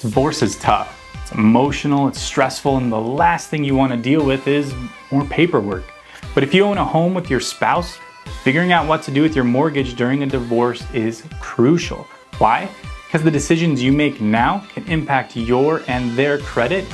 Divorce is tough. It's emotional, it's stressful, and the last thing you want to deal with is more paperwork. But if you own a home with your spouse, figuring out what to do with your mortgage during a divorce is crucial. Why? Because the decisions you make now can impact your and their credit,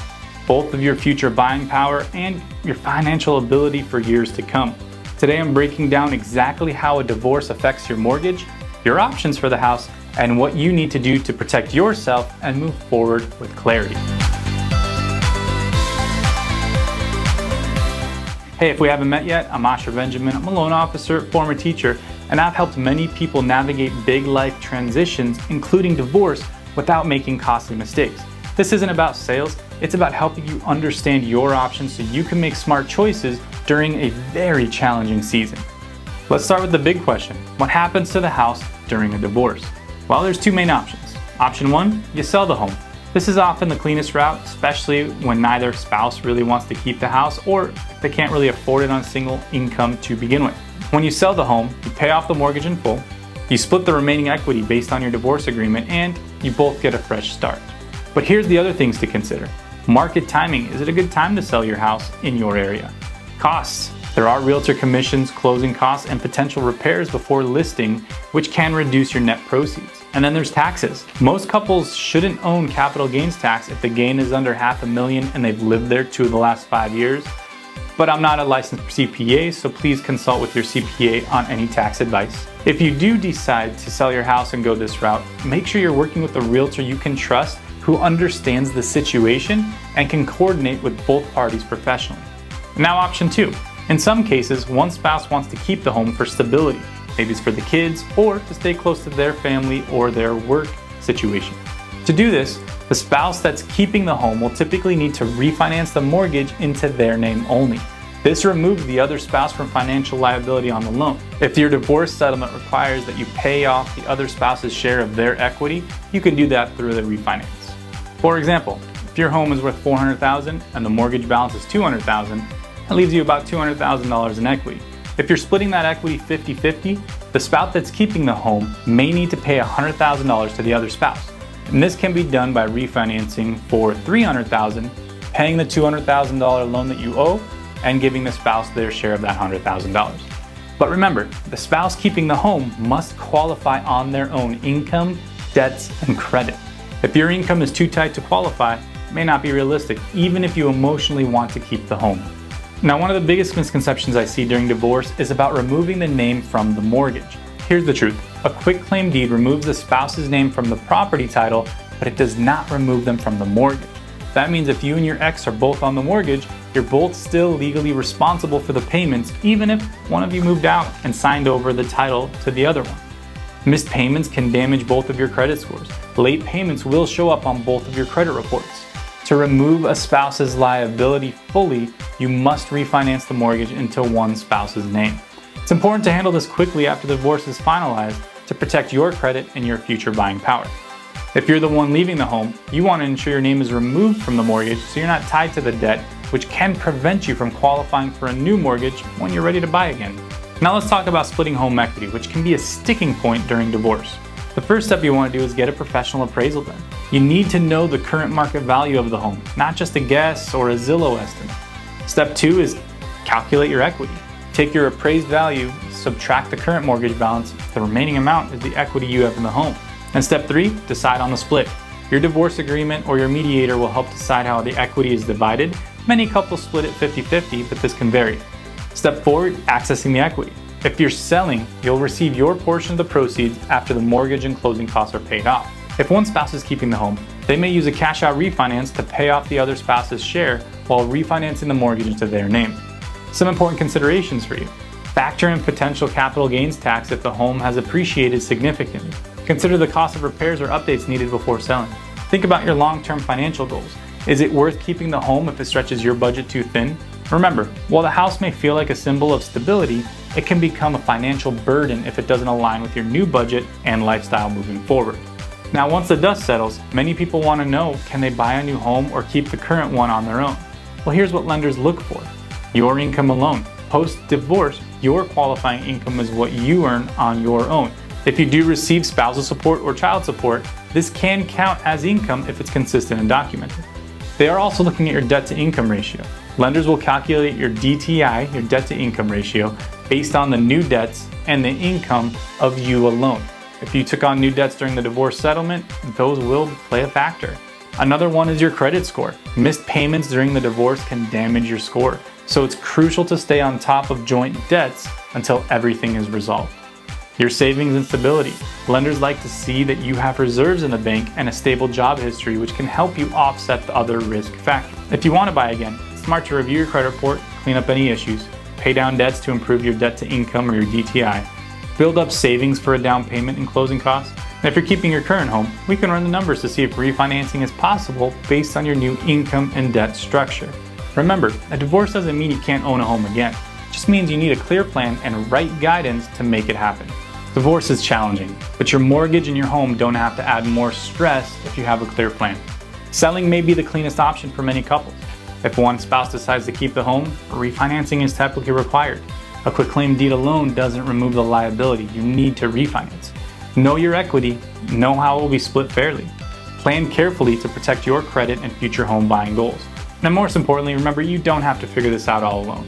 both of your future buying power, and your financial ability for years to come. Today I'm breaking down exactly how a divorce affects your mortgage, your options for the house, and what you need to do to protect yourself and move forward with clarity. Hey, if we haven't met yet, I'm Asher Benjamin. I'm a loan officer, former teacher, and I've helped many people navigate big life transitions, including divorce, without making costly mistakes. This isn't about sales, it's about helping you understand your options so you can make smart choices during a very challenging season. Let's start with the big question. What happens to the house during a divorce? Well, there's two main options. Option one, you sell the home. This is often the cleanest route, especially when neither spouse really wants to keep the house or they can't really afford it on a single income to begin with. When you sell the home, you pay off the mortgage in full, you split the remaining equity based on your divorce agreement, and you both get a fresh start. But here's the other things to consider. Market timing. Is it a good time to sell your house in your area? Costs. There are realtor commissions, closing costs, and potential repairs before listing, which can reduce your net proceeds. And then there's taxes. Most couples shouldn't own capital gains tax if the gain is under $500,000 and they've lived there 2 of the last 5 years. But I'm not a licensed CPA, so please consult with your CPA on any tax advice. If you do decide to sell your house and go this route, make sure you're working with a realtor you can trust who understands the situation and can coordinate with both parties professionally. Now, option two. In some cases, one spouse wants to keep the home for stability. Maybe it's for the kids or to stay close to their family or their work situation. To do this, the spouse that's keeping the home will typically need to refinance the mortgage into their name only. This removes the other spouse from financial liability on the loan. If your divorce settlement requires that you pay off the other spouse's share of their equity, you can do that through the refinance. For example, if your home is worth $400,000 and the mortgage balance is $200,000, that leaves you about $200,000 in equity. If you're splitting that equity 50-50, the spouse that's keeping the home may need to pay $100,000 to the other spouse. And this can be done by refinancing for $300,000, paying the $200,000 loan that you owe, and giving the spouse their share of that $100,000. But remember, the spouse keeping the home must qualify on their own income, debts, and credit. If your income is too tight to qualify, it may not be realistic, even if you emotionally want to keep the home. Now, one of the biggest misconceptions I see during divorce is about removing the name from the mortgage. Here's the truth. A quitclaim deed removes the spouse's name from the property title, but it does not remove them from the mortgage. That means if you and your ex are both on the mortgage, you're both still legally responsible for the payments, even if one of you moved out and signed over the title to the other one. Missed payments can damage both of your credit scores. Late payments will show up on both of your credit reports. To remove a spouse's liability fully, you must refinance the mortgage into one spouse's name. It's important to handle this quickly after the divorce is finalized to protect your credit and your future buying power. If you're the one leaving the home, you want to ensure your name is removed from the mortgage so you're not tied to the debt, which can prevent you from qualifying for a new mortgage when you're ready to buy again. Now let's talk about splitting home equity, which can be a sticking point during divorce. The first step you want to do is get a professional appraisal done. You need to know the current market value of the home, not just a guess or a Zillow estimate. Step two is calculate your equity. Take your appraised value, subtract the current mortgage balance. The remaining amount is the equity you have in the home. And step three, decide on the split. Your divorce agreement or your mediator will help decide how the equity is divided. Many couples split it 50-50, but this can vary. Step four, accessing the equity. If you're selling, you'll receive your portion of the proceeds after the mortgage and closing costs are paid off. If one spouse is keeping the home, they may use a cash-out refinance to pay off the other spouse's share while refinancing the mortgage into their name. Some important considerations for you. Factor in potential capital gains tax if the home has appreciated significantly. Consider the cost of repairs or updates needed before selling. Think about your long-term financial goals. Is it worth keeping the home if it stretches your budget too thin? Remember, while the house may feel like a symbol of stability, it can become a financial burden if it doesn't align with your new budget and lifestyle moving forward. Now, once the dust settles, many people want to know, can they buy a new home or keep the current one on their own? Well, here's what lenders look for. Your income alone. Post-divorce, your qualifying income is what you earn on your own. If you do receive spousal support or child support, this can count as income if it's consistent and documented. They are also looking at your debt to income ratio. Lenders will calculate your DTI, your debt to income ratio, based on the new debts and the income of you alone. If you took on new debts during the divorce settlement, those will play a factor. Another one is your credit score. Missed payments during the divorce can damage your score, so it's crucial to stay on top of joint debts until everything is resolved. Your savings and stability. Lenders like to see that you have reserves in the bank and a stable job history, which can help you offset the other risk factors. If you want to buy again, it's smart to review your credit report, clean up any issues, pay down debts to improve your debt to income or your DTI, build up savings for a down payment and closing costs. And if you're keeping your current home, we can run the numbers to see if refinancing is possible based on your new income and debt structure. Remember, a divorce doesn't mean you can't own a home again. It just means you need a clear plan and right guidance to make it happen. Divorce is challenging, but your mortgage and your home don't have to add more stress if you have a clear plan. Selling may be the cleanest option for many couples. If one spouse decides to keep the home, refinancing is typically required. A quitclaim deed alone doesn't remove the liability. You need to refinance. Know your equity, know how it will be split fairly. Plan carefully to protect your credit and future home buying goals. And most importantly, remember you don't have to figure this out all alone.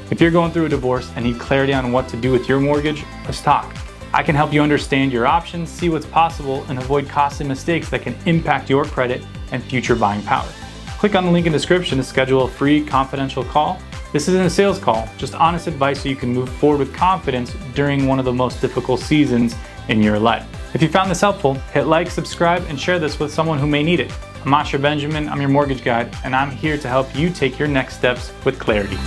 If you're going through a divorce and need clarity on what to do with your mortgage, let's talk. I can help you understand your options, see what's possible, and avoid costly mistakes that can impact your credit and future buying power. Click on the link in the description to schedule a free confidential call. This isn't a sales call, just honest advice so you can move forward with confidence during one of the most difficult seasons in your life. If you found this helpful, hit like, subscribe, and share this with someone who may need it. I'm Asher Benjamin, I'm your mortgage guide, and I'm here to help you take your next steps with clarity.